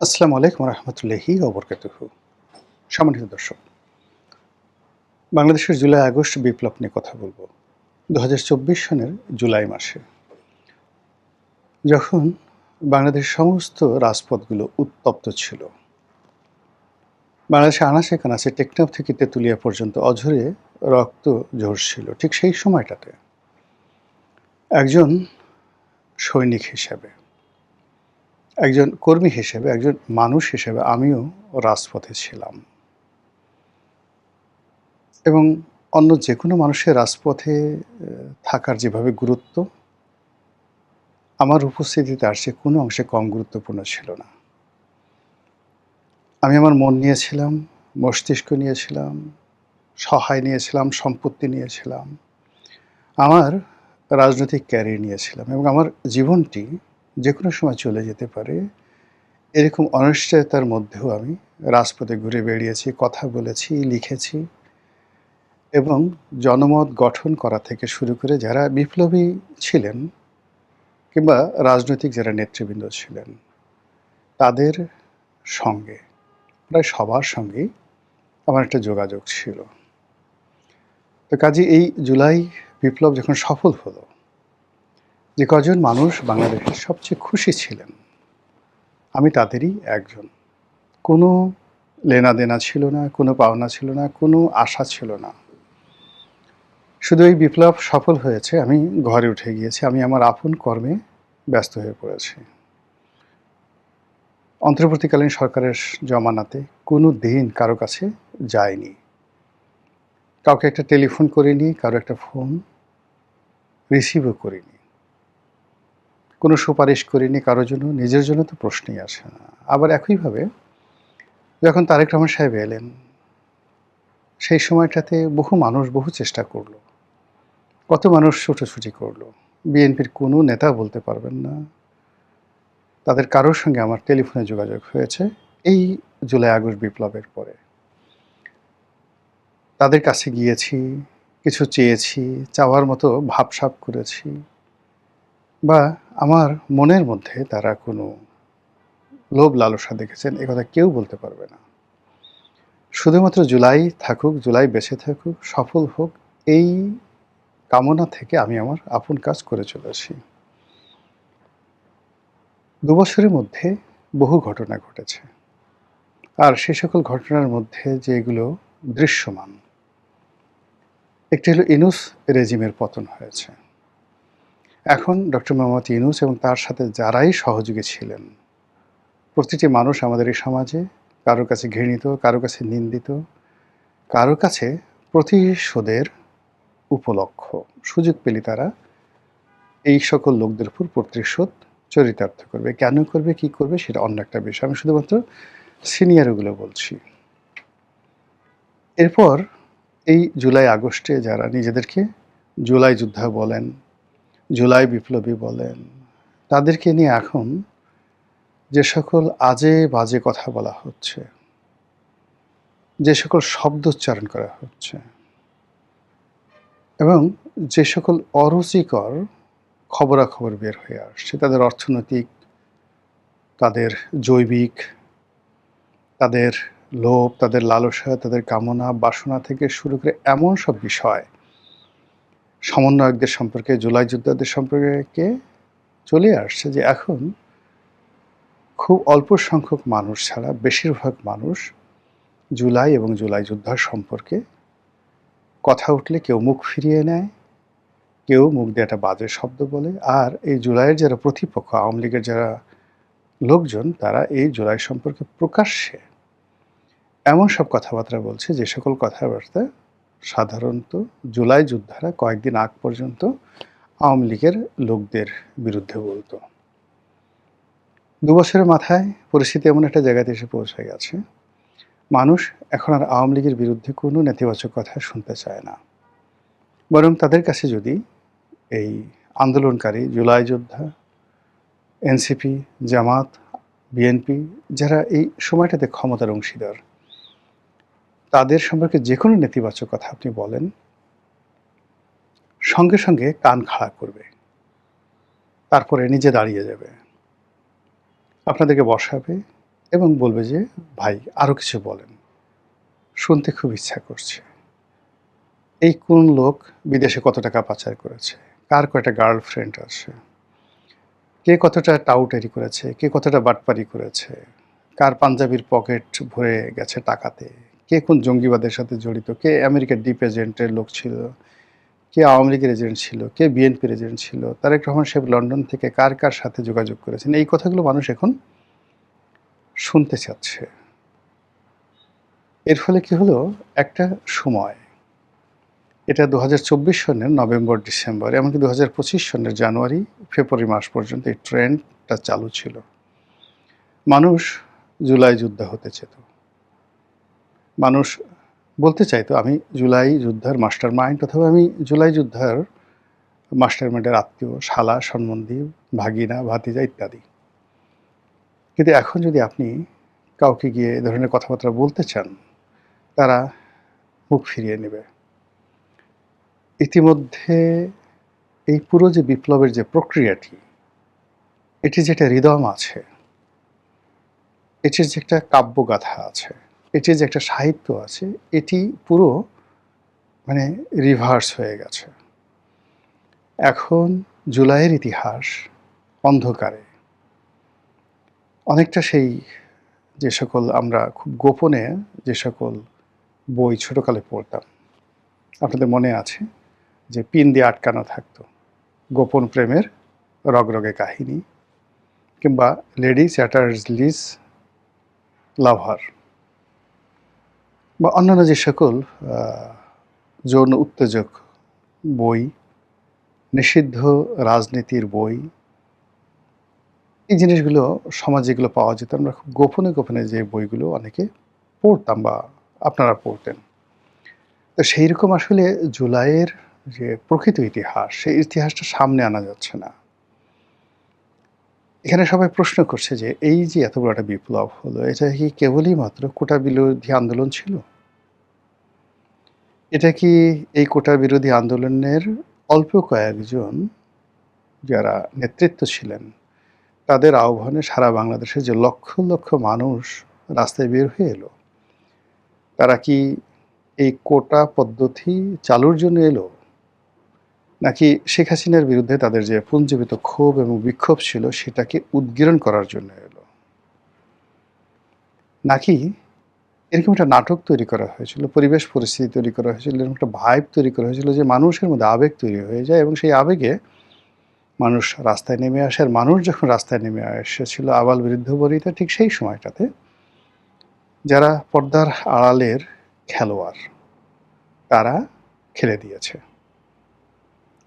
আসসালামু আলাইকুম রহমতুল্লাহি ওবরকাতুহু। সম্মানিত দর্শক, বাংলাদেশের জুলাই আগস্ট বিপ্লব নিয়ে কথা বলবো। ২০২৪ সনের জুলাই মাসে যখন বাংলাদেশের সমস্ত রাজপথগুলো উত্তপ্ত ছিল, বাংলাদেশের আনাচে কানাচে টেকনাফ থেকে তেঁতুলিয়া পর্যন্ত অঝরে রক্ত ঝরছিল, ঠিক সেই সময়টাতে একজন সৈনিক হিসেবে, একজন কর্মী হিসেবে, একজন মানুষ হিসেবে আমিও রাজপথে ছিলাম এবং অন্য যেকোনো মানুষের রাজপথে থাকার যেভাবে গুরুত্ব, আমার উপস্থিতি তার চেয়ে কোনো অংশে কম গুরুত্বপূর্ণ ছিল না। আমি আমার মন নিয়েছিলাম, মস্তিষ্ক নিয়েছিলাম, সহায় নিয়েছিলাম, সম্পত্তি নিয়েছিলাম, আমার রাজনৈতিক ক্যারিয়ার নিয়েছিলাম এবং আমার জীবনটি যেকোনো সময় চলে যেতে পারে এরকম অনিশ্চয়তার মধ্যেও আমি রাজপথে ঘুরে বেড়িয়েছি, কথা বলেছি, লিখেছি এবং জনমত গঠন করা থেকে শুরু করে যারা বিপ্লবী ছিলেন কিংবা রাজনৈতিক যারা নেতৃবৃন্দ ছিলেন তাদের সঙ্গে, প্রায় সবার সঙ্গেই আমার একটা যোগাযোগ ছিল। তো কাজে এই জুলাই বিপ্লব যখন সফল হলো, যে কজন মানুষ বাংলাদেশের সবচেয়ে খুশি ছিলেন আমি তাদেরই একজন। কোনো লেনাদেনা ছিল না, কোনো পাওনা ছিল না, কোনো আশা ছিল না। শুধু এই বিপ্লব সফল হয়েছে, আমি ঘরে উঠে গিয়েছি, আমি আমার আপন কর্মে ব্যস্ত হয়ে পড়েছি। অন্তর্বর্তীকালীন সরকারের জমানাতে কোনো দিন কারো কাছে যায়নি, কাউকে একটা টেলিফোন করিনি, কারো একটা ফোন রিসিভও করিনি, কোনো সুপারিশ করিনি কারোর জন্য, নিজের জন্য তো প্রশ্নই আসে না। আবার একইভাবে যখন তারেক রহমান সাহেব এলেন, সেই সময়টাতে বহু মানুষ বহু চেষ্টা করলো, কত মানুষ ছুটোছুটি করলো। বিএনপির কোনো নেতা বলতে পারবেন না তাদের কারোর সঙ্গে আমার টেলিফোনে যোগাযোগ হয়েছে এই জুলাই আগস্ট বিপ্লবের পরে। তাদের কাছে গিয়েছি, কিছু চেয়েছি, চাওয়ার মতো ভাবসাব করেছি, বা আমার মনের মধ্যে তারা কোনো লোভ লালসা দেখেছেন একথা কেউ বলতে পারবে না। শুধুমাত্র জুলাই থাকুক, জুলাই বেঁচে থাকুক, সফল হোক, এই কামনা থেকে আমি আমার আপন কাজ করে চলেছি। ২ বছরের মধ্যে বহু ঘটনা ঘটেছে, আর সে সকল ঘটনার মধ্যে যেগুলো দৃশ্যমান, একটি হলো ইউনূস রেজিমের পতন হয়েছে। এখন ডক্টর মোহাম্মদ ইউনূস এবং তার সাথে যারাই সহযোগী ছিলেন, প্রতিটি মানুষ আমাদের এই সমাজে কারো কাছে ঘৃণিত, কারো কাছে নিন্দিত, কারো কাছে প্রতিশোধের উপলক্ষ। সুযোগ পেলে তারা এই সকল লোকদের উপর প্রতিশোধ চরিতার্থ করবে। কেন করবে, কি করবে সেটা অন্য একটা বিষয়। আমি শুধুমাত্র সিনিয়রগুলো বলছি। এরপর এই জুলাই আগস্টে যারা নিজেদেরকে জুলাই যোদ্ধা বলেন, জুলাই বিপ্লবী বলেন, তাদেরকে নিয়ে এখন যে সকল আজে বাজে কথা বলা হচ্ছে, যে সকল শব্দ উচ্চারণ করা হচ্ছে এবং যে সকল অরুচিকর খবরাখবর বের হয়ে আসছে, তাদের অর্থনৈতিক, তাদের জৈবিক, তাদের লোভ, তাদের লালসা, তাদের কামনা বাসনা থেকে শুরু করে এমন সব বিষয় সমন্বয়কদের সম্পর্কে, জুলাই যোদ্ধাদের সম্পর্কে চলে আসছে যে এখন খুব অল্প সংখ্যক মানুষ ছাড়া বেশিরভাগ মানুষ জুলাই এবং জুলাই যোদ্ধার সম্পর্কে কথা উঠলে কেউ মুখ ফিরিয়ে নেয়, কেউ মুখ দিয়ে একটা বাজে শব্দ বলে। আর এই জুলাইয়ের যারা প্রতিপক্ষ, আওয়ামী লীগের যারা লোকজন, তারা এই জুলাই সম্পর্কে প্রকাশ্যে এমন সব কথাবার্তা বলছে যে সকল কথাবার্তা সাধারণত জুলাই যোদ্ধারা কয়েকদিন আগ পর্যন্ত আওয়ামী লীগের লোকদের বিরুদ্ধে বলতো। ২ বছরের মাথায় পরিস্থিতি এমন একটা জায়গাতে এসে পৌঁছে গেছে, মানুষ এখন আর আওয়ামী লীগের বিরুদ্ধে কোনো নেতিবাচক কথা শুনতে চায় না। বরং তাদের কাছে যদি এই আন্দোলনকারী জুলাই যোদ্ধা, এনসিপি, জামাত, বিএনপি যারা এই সময়টাতে ক্ষমতার অংশীদার, তাদের সম্পর্কে যে কোনো নেতিবাচক কথা আপনি বলেন, সঙ্গে সঙ্গে কান খাড়া করবে, তারপরে নিজে দাঁড়িয়ে যাবে, আপনাদেরকে বসাবে, এবং বলবে যে, "ভাই আরও কিছু বলেন। শুনতে খুব ইচ্ছা করছে। এই কোন লোক বিদেশে কত টাকা পাচার করেছে? কার কয়টা গার্লফ্রেন্ড আছে? কে কতটা টাউটারি করেছে? কে কতটা বাটপারি করেছে? কার পাঞ্জাবির পকেট ভরে গেছে টাকাতে? কে কোন জঙ্গিবাদের সাথে জড়িত? কে আমেরিকার ডিপ এজেন্টের লোক ছিল? কে আওয়ামী লীগের এজেন্ট ছিল? কে বিএনপির এজেন্ট ছিল? তারেক রহমান সাহেব লন্ডন থেকে কার সাথে যোগাযোগ করেছেন?" এই কথাগুলো মানুষ এখন শুনতে চাচ্ছে। এর ফলে কি হলো? একটা সময়, এটা ২০২৪ সনের নভেম্বর, ডিসেম্বর, এমনকি ২০২৫ সনের জানুয়ারি, ফেব্রুয়ারি মাস পর্যন্ত এই ট্রেন্ডটা চালু ছিল। মানুষ জুলাই যোদ্ধা হতে চেত। মানুষ বলতে চাইতো, "আমি জুলাই যোদ্ধার মাস্টার মাইন্ড, অথবা আমি জুলাই যোদ্ধার মাস্টার মাইন্ডের আত্মীয়, শালা, সম্বন্ধী, ভাগিনা, ভাতিজা ইত্যাদি।" কিন্তু এখন যদি আপনি কাউকে গিয়ে এ ধরনের কথাবার্তা বলতে চান, তারা মুখ ফিরিয়ে নেবে। ইতিমধ্যে এই পুরো যে বিপ্লবের যে প্রক্রিয়াটি, এটির যে একটা রিদম আছে, এটির যে একটা কাব্যগাথা আছে, এটির যে একটা সাহিত্য আছে, এটি পুরো মানে রিভার্স হয়ে গেছে। এখন জুলাইয়ের ইতিহাস অন্ধকারে। অনেকটা সেই যে সকল আমরা খুব গোপনে যে সকল বই ছোটকালে পড়তাম, আপনাদের মনে আছে যে পিন দিয়ে আটকানো থাকতো গোপন প্রেমের রগরগে কাহিনী, কিংবা লেডি চ্যাটার্সলিস লাভার, বা অন্যান্য যে সকল যৌন উত্তেজক বই, নিষিদ্ধ রাজনীতির বই, এই জিনিসগুলো সমাজে যেগুলো পাওয়া যেত, আমরা খুব গোপনে গোপনে যে বইগুলো অনেকে পড়তাম বা আপনারা পড়তেন। তো সেই রকম আসলে জুলাইয়ের যে প্রকৃত ইতিহাস, সেই ইতিহাসটা সামনে আনা যাচ্ছে না। এখানে সবাই প্রশ্ন করছে যে এই যে এত বড় একটা বিপ্লব হলো, এটা কি কেবলই মাত্র কোটা বিরোধী আন্দোলন ছিল? এটা কি এই কোটা বিরোধী আন্দোলনের অল্প কয়েকজন যারা নেতৃত্ব ছিলেন, তাদের আহ্বানে সারা বাংলাদেশে যে লক্ষ লক্ষ মানুষ রাস্তায় বের হয়ে এলো, তারা কি এই কোটা পদ্ধতি চালুর জন্য এলো, নাকি শেখ হাসিনার বিরুদ্ধে তাদের যে পুঞ্জীভূত ক্ষোভ এবং বিক্ষোভ ছিল সেটাকে উদ্গীরণ করার জন্য এলো, নাকি এরকম একটা নাটক তৈরি করা হয়েছিল, পরিবেশ পরিস্থিতি তৈরি করা হয়েছিল, এরকম একটা ভাইব তৈরি করা হয়েছিল যে মানুষের মধ্যে আবেগ তৈরি হয়ে যায়, এবং সেই আবেগে মানুষ রাস্তায় নেমে আসে। আর মানুষ যখন রাস্তায় নেমে এসেছিল আবাল বৃদ্ধ বনিতা, ঠিক সেই সময়টাতে যারা পর্দার আড়ালের খেলোয়াড়, তারা খেলে দিয়েছে।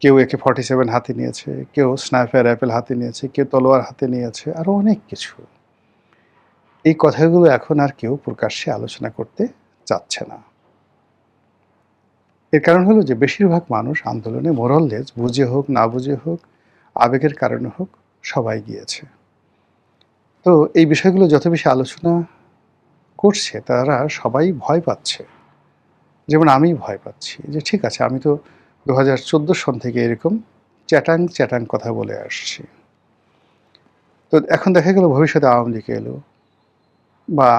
কেউ AK-47 হাতে নিয়েছে, কেউ স্নাইপার রাইফেল হাতে নিয়েছে, কেউ তলোয়ার হাতে নিয়েছে, আরও অনেক কিছু। এই কথাগুলো এখন আর কেউ প্রকাশ্যে আলোচনা করতে চাচ্ছে না। এর কারণ হলো যে বেশিরভাগ মানুষ আন্দোলনে মোরাললেস, বুঝে হোক না বুঝে হোক, আবেগের কারণে হোক, সবাই গিয়েছে। তো এই বিষয়গুলো যত বেশি আলোচনা করছে, তারা সবাই ভয় পাচ্ছে। যেমন আমি ভয় পাচ্ছি যে ঠিক আছে, আমি তো ২০১৪ সন থেকে এরকম চ্যাটাং চ্যাটাং কথা বলে আসছি। তো এখন দেখা গেল ভবিষ্যতে আওয়ামী লীগ এলো বা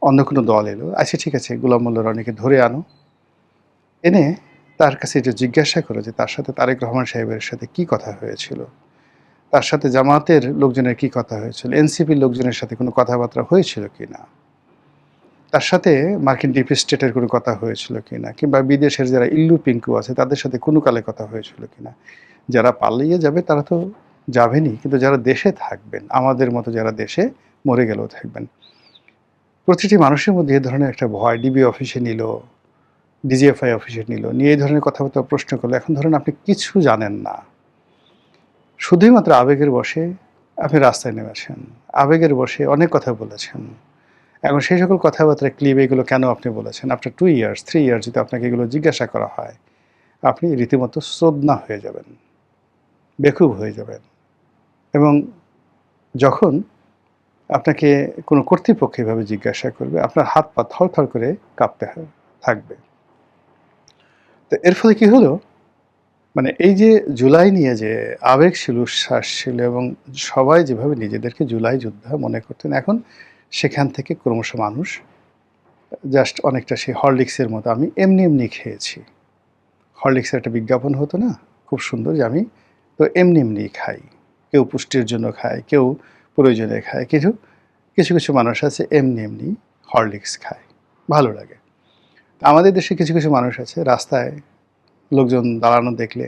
অন্য কোনো দল এলো, আচ্ছা ঠিক আছে, গোলাম মোল্লা রনিকে ধরে আনো, এনে তার কাছে এটা জিজ্ঞাসা করো যে তার সাথে তারেক রহমান সাহেবের সাথে কি কথা হয়েছিল, তার সাথে জামাতের লোকজনের কি কথা হয়েছিল, এনসিপির লোকজনের সাথে কোনো কথাবার্তা হয়েছিল কিনা, তার সাথে মার্কিন ডিপ স্টেটের কোনো কথা হয়েছিল কিনা, কিংবা বিদেশের যারা ইল্লু পিঙ্কু আছে তাদের সাথে কোনো কালে কথা হয়েছিল কিনা। যারা পালিয়ে যাবে তারা তো যাবেনই, কিন্তু যারা দেশে থাকবেন, আমাদের মতো যারা দেশে মরে গেলেও থাকবেন, প্রতিটি মানুষের মধ্যে এ ধরনের একটা ভয়। ডিবি অফিসে নিল, ডিজিএফআই অফিসে নিল, নিয়ে এই ধরনের কথাবার্তা প্রশ্ন করলো। এখন ধরেন আপনি কিছু জানেন না, শুধুই মাত্র আবেগের বশে আপনি রাস্তায় নেমেছেন, আবেগের বশে অনেক কথা বলেছেন। এখন সেই সকল কথাবার্তা ক্লিপ, এগুলো কেন আপনি বলেছেন, আফটার 2 ইয়ার্স 3 ইয়ার্স যদি আপনাকে এগুলো জিজ্ঞাসা করা হয়, আপনি রীতিমতো সোদনা হয়ে যাবেন, বেকুব হয়ে যাবেন। এবং যখন আপনাকে কোনো কর্তৃপক্ষ এভাবে জিজ্ঞাসা করবে, আপনার হাত পা থরথর করে কাঁপতে থাকবে। তো এর ফলে কি হলো মানে এই যে জুলাই নিয়ে যে আবেগ ছিল, উচ্ছ্বাস ছিল এবং সবাই যেভাবে নিজেদেরকে জুলাই যোদ্ধা মনে করতেন, এখন সেখান থেকে ক্রমশ মানুষ জাস্ট অনেকটা সেই হরলিক্সের মতো, আমি এমনি এমনি খেয়েছি। হরলিক্সের একটা বিজ্ঞাপন হতো না, খুব সুন্দর, যে আমি তো এমনি এমনি খাই। কেউ পুষ্টির জন্য খায়, কেউ প্রয়োজনে খায়, কিছু কিছু কিছু মানুষ আছে এমনি এমনি হরলিক্স খায়, ভালো লাগে। আমাদের দেশে কিছু কিছু মানুষ আছে রাস্তায় লোকজন দাঁড়ানো দেখলে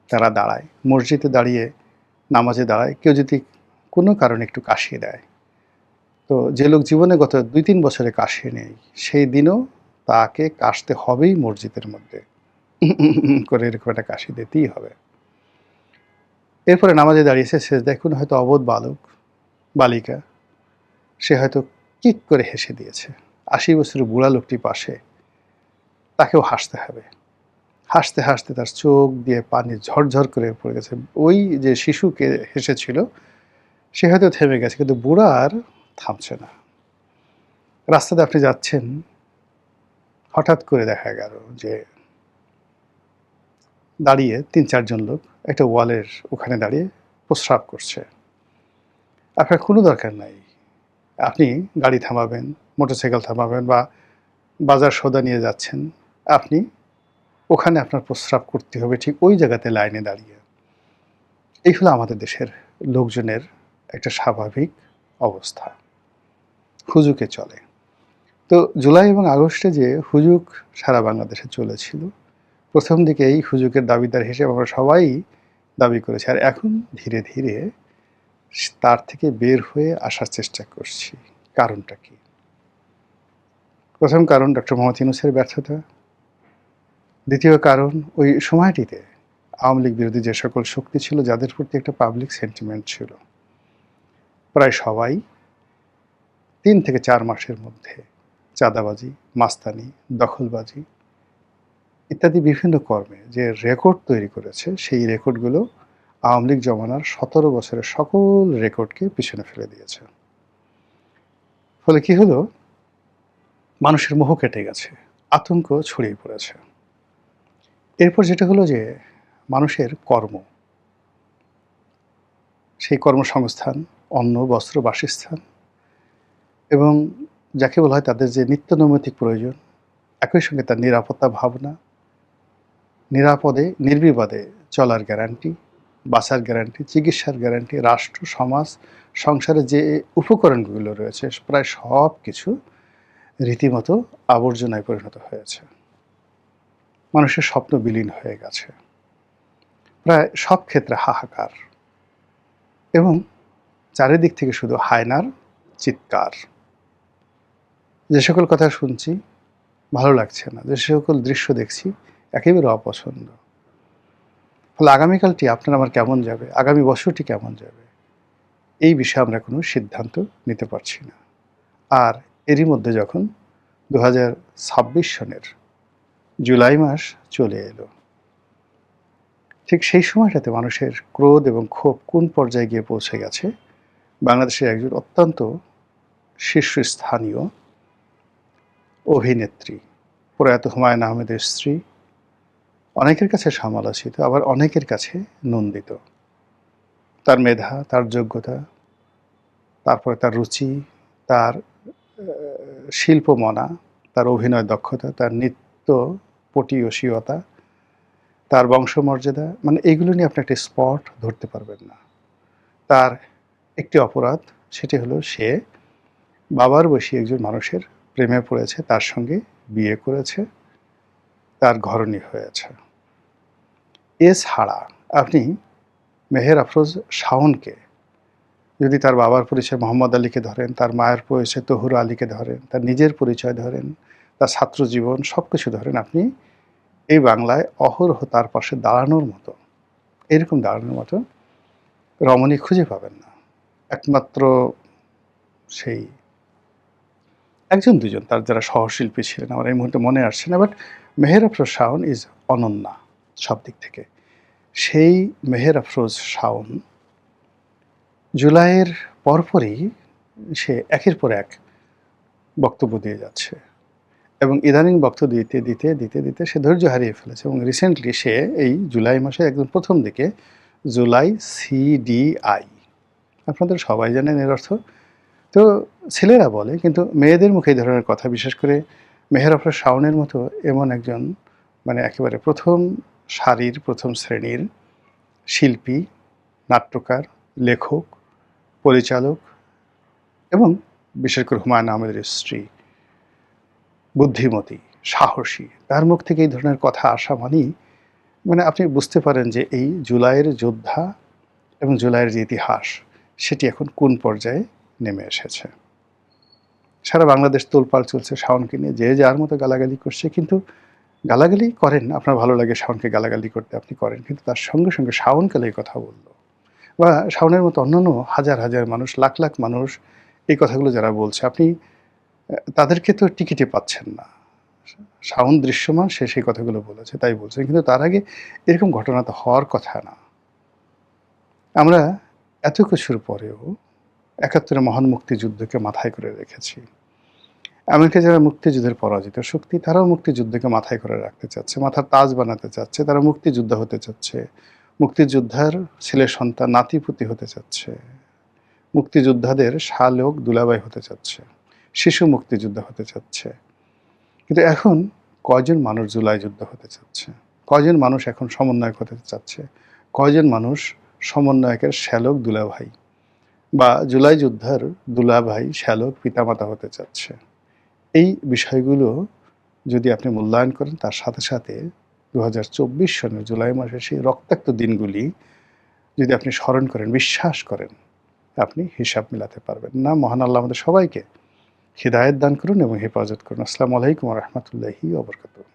তারা দাঁড়ায়, মসজিদে দাঁড়িয়ে নামাজে দাঁড়ায়, কেউ যদি কোনো কারণে একটু কাশিয়ে দেয়, তো যে লোক জীবনে গত 2-3 বছরে কাশিয়ে নেই, সেই দিনও তাকে কাশতে হবেই মসজিদের মধ্যে করে, এরকম একটা কাশি দিতেই হবে। এরপরে নামাজে দাঁড়িয়েছে, সেজদায় কোনো হয়তো অবোধ বালক বালিকা, সে হয়তো কিক করে হেসে দিয়েছে। 80 বছরের বুড়া লোকটি পাশে, তাকেও হাসতে হবে। হাসতে হাসতে তার চোখ দিয়ে পানি ঝরঝর করে পড়ে গেছে। ওই যে শিশুকে হেসেছিল সে হয়তো থেমে গেছে, কিন্তু বুড়া আর থামছে না। রাস্তাতে আপনি যাচ্ছেন, হঠাৎ করে দেখা গেল যে দাঁড়িয়ে 3-4 জন লোক একটা ওয়ালের ওখানে দাঁড়িয়ে প্রস্রাব করছে। আপনার কোনো দরকার নাই, আপনি গাড়ি থামাবেন, মোটরসাইকেল থামাবেন বা বাজার সওদা নিয়ে যাচ্ছেন, আপনি ওখানে আপনার প্রস্রাব করতে হবে ঠিক ওই জায়গাতে লাইনে দাঁড়িয়ে। এই হলো আমাদের দেশের লোকজনের একটা স্বাভাবিক অবস্থা, হুজুকে চলে। তো জুলাই এবং আগস্টে যে হুজুক সারা বাংলাদেশে চলেছিল, প্রথম দিকে এই হুজুকের দাবিদার হিসেবে আমরা সবাই দাবি করেছি, আর এখন ধীরে ধীরে তার থেকে বের হয়ে আসার চেষ্টা করছি। কারণটা কি? প্রথম কারণ ডক্টর মোহাম্মদ ইউনূসের ব্যর্থতা। দ্বিতীয় কারণ, ওই সময়টিতে আওয়ামী লীগ বিরোধী যে সকল শক্তি ছিল, যাদের প্রতি একটা পাবলিক সেন্টিমেন্ট ছিল, প্রায় সবাই 3 থেকে 4 মাসের মধ্যে চাঁদাবাজি, মাস্তানি, দখলবাজি ইত্যাদি বিভিন্ন কর্মে যে রেকর্ড তৈরি করেছে, সেই রেকর্ডগুলো আওয়ামী লীগ জমানার 17 বছরের সকল রেকর্ডকে পিছনে ফেলে দিয়েছে। ফলে কি হলো, মানুষের মোহ কেটে গেছে, আতঙ্ক ছড়িয়ে পড়েছে। এরপর যেটা হলো যে মানুষের কর্ম, সেই কর্মসংস্থান, অন্ন, বস্ত্র, বাসস্থান এবং যাকে বলা হয় তাদের যে নিত্য নৈমিত্তিক প্রয়োজন, একই সঙ্গে তার নিরাপত্তা ভাবনা, নিরাপদে নির্বিবাদে চলার গ্যারান্টি, বাঁচার গ্যারান্টি, চিকিৎসার গ্যারান্টি, রাষ্ট্র, সমাজ, সংসারে যে উপকরণগুলো রয়েছে প্রায় সব কিছু রীতিমতো আবর্জনায় পরিণত হয়েছে। মানুষের স্বপ্ন বিলীন হয়ে গেছে, প্রায় সব ক্ষেত্রে হাহাকার, এবং চারিদিক থেকে শুধু হায়নার চিৎকার। যে সকল কথা শুনছি ভালো লাগছে না, যে সকল দৃশ্য দেখছি একেবারে অপছন্দ। ফলে আগামীকালটি আপনার আমার কেমন যাবে, আগামী বছরটি কেমন যাবে, এই বিষয়ে আমরা কোনো সিদ্ধান্ত নিতে পারছি না। আর এরই মধ্যে যখন 2026 সনের জুলাই মাস চলে এলো, ঠিক সেই সময়টাতে মানুষের ক্রোধ এবং ক্ষোভ কোন পর্যায়ে গিয়ে পৌঁছে গেছে, বাংলাদেশের একজন অত্যন্ত শীর্ষস্থানীয় অভিনেত্রী, প্রয়াত হুমায়ুন আহমেদের স্ত্রী, অনেকের কাছে সমালোচিত, আবার অনেকের কাছে নন্দিত। তার মেধা, তার যোগ্যতা, তারপরে তার রুচি, তার শিল্পমনা, তার অভিনয় দক্ষতা, তার নৃত্য পটীয়সীয়তা, তার বংশমর্যাদা, মানে এইগুলো নিয়ে আপনি একটা স্পট ধরতে পারবেন না। তার একটি অপরাধ, সেটি হলো সে বাবার বয়সী একজন মানুষের প্রেমে পড়েছে, তার সঙ্গে বিয়ে করেছে, তার ঘরণী হয়েছে। এছাড়া আপনি মেহের আফরোজ শাওনকে যদি তার বাবার পরিচয় মোহাম্মদ আলীকে ধরেন, তার মায়ের পরিচয় তহুরা আলীকে ধরেন, তার নিজের পরিচয় ধরেন, তার ছাত্র জীবন সব কিছু ধরেন, আপনি এই বাংলায় অহরহ তার পাশে দাঁড়ানোর মতো, এরকম দাঁড়ানোর মতো রমণী খুঁজে পাবেন না। একমাত্র সেই একজন দুজন তার যারা সহশিল্পী ছিলেন, আমার এই মুহূর্তে মনে আসছে না, বাট মেহের আফরোজ শাওন ইজ অনন্যা সব দিক থেকে। সেই মেহের আফরোজ শাওন জুলাইয়ের পরপরই সে একের পর এক বক্তব্য দিয়ে যাচ্ছে, এবং ইদানিং বক্তব্য দিতে সে ধৈর্য হারিয়ে ফেলেছে এবং রিসেন্টলি সে এই জুলাই মাসে একদম প্রথম দিকে জুলাই সিডিআই, আপনাদের সবাই জানেন এর অর্থ। তো ছেলেরা বলে, কিন্তু মেয়েদের মুখে এই ধরনের কথা, বিশেষ করে মেহের আফরোজ শাওনের মতো এমন একজন মানে একেবারে প্রথম সারির প্রথম শ্রেণীর শিল্পী, নাট্যকার, লেখক, পরিচালক এবং বিশেষ করে হুমায়ুন আহমেদের স্ত্রী, বুদ্ধিমতী, সাহসী, তার মুখ থেকে এই ধরনের কথা আসা মানেই মানে আপনি বুঝতে পারেন যে এই জুলাইয়ের যোদ্ধা এবং জুলাইয়ের যে ইতিহাস সেটি এখন কোন পর্যায়ে নেমে এসেছে। সারা বাংলাদেশ তোলপাড় চলছে শাওনকে নিয়ে, যে যার মতো গালাগালি করছে, কিন্তু গালাগালি করেন, আপনার ভালো লাগে শাওনকে গালাগালি করতে, আপনি করেন, কিন্তু তার সঙ্গে সঙ্গে শাওনকে এই কথা বললো বা শাওনের মতো অন্যান্য হাজার হাজার মানুষ, লাখ লাখ মানুষ এই কথাগুলো যারা বলছে, আপনি তাদেরকে তো টিকিটে পাচ্ছেন না। শাওন দৃশ্যমান, সে সেই কথাগুলো বলেছে তাই বলছে, কিন্তু তার আগে এরকম ঘটনা তো হওয়ার কথা না। আমরা এত কিছুর পরেও ৭১ মহান মুক্তিযুদ্ধকে মাথায় করে রেখেছি। আমেরিকা যারা মুক্তিযুদ্ধের পরাজিত শক্তি, তারাও মুক্তিযুদ্ধকে মাথায় করে রাখতে চাচ্ছে, মাথার তাজ বানাতে চাচ্ছে, তারা মুক্তিযোদ্ধা হতে চাচ্ছে, মুক্তিযোদ্ধার ছেলে সন্তান নাতিপুতি হতে চাচ্ছে, মুক্তিযোদ্ধাদের শালক দুলাভাই হতে চাচ্ছে, শিশু মুক্তিযোদ্ধা হতে চাচ্ছে। কিন্তু এখন কয়জন মানুষ জুলাই যুদ্ধ হতে চাচ্ছে? কয়জন মানুষ এখন সমন্বয়ক হতে চাচ্ছে? কয়জন মানুষ সমন্বয়কের শ্যালক দুলাভাই বা জুলাই যোদ্ধার দুলাভাই, শ্যালক, পিতামাতা হতে চাচ্ছে? এই বিষয়গুলো যদি আপনি মূল্যায়ন করেন, তার সাথে সাথে ২০২৪ সনের জুলাই মাসের সেই রক্তাক্ত দিনগুলি যদি আপনি স্মরণ করেন, বিশ্বাস করেন, আপনি হিসাব মিলাতে পারবেন না। মহান আল্লাহ আমাদের সবাইকে হিদায়াত দান করুন এবং হেফাজত করুন। আসসালামু আলাইকুম ওয়া রাহমাতুল্লাহি ওয়া বারাকাতুহু।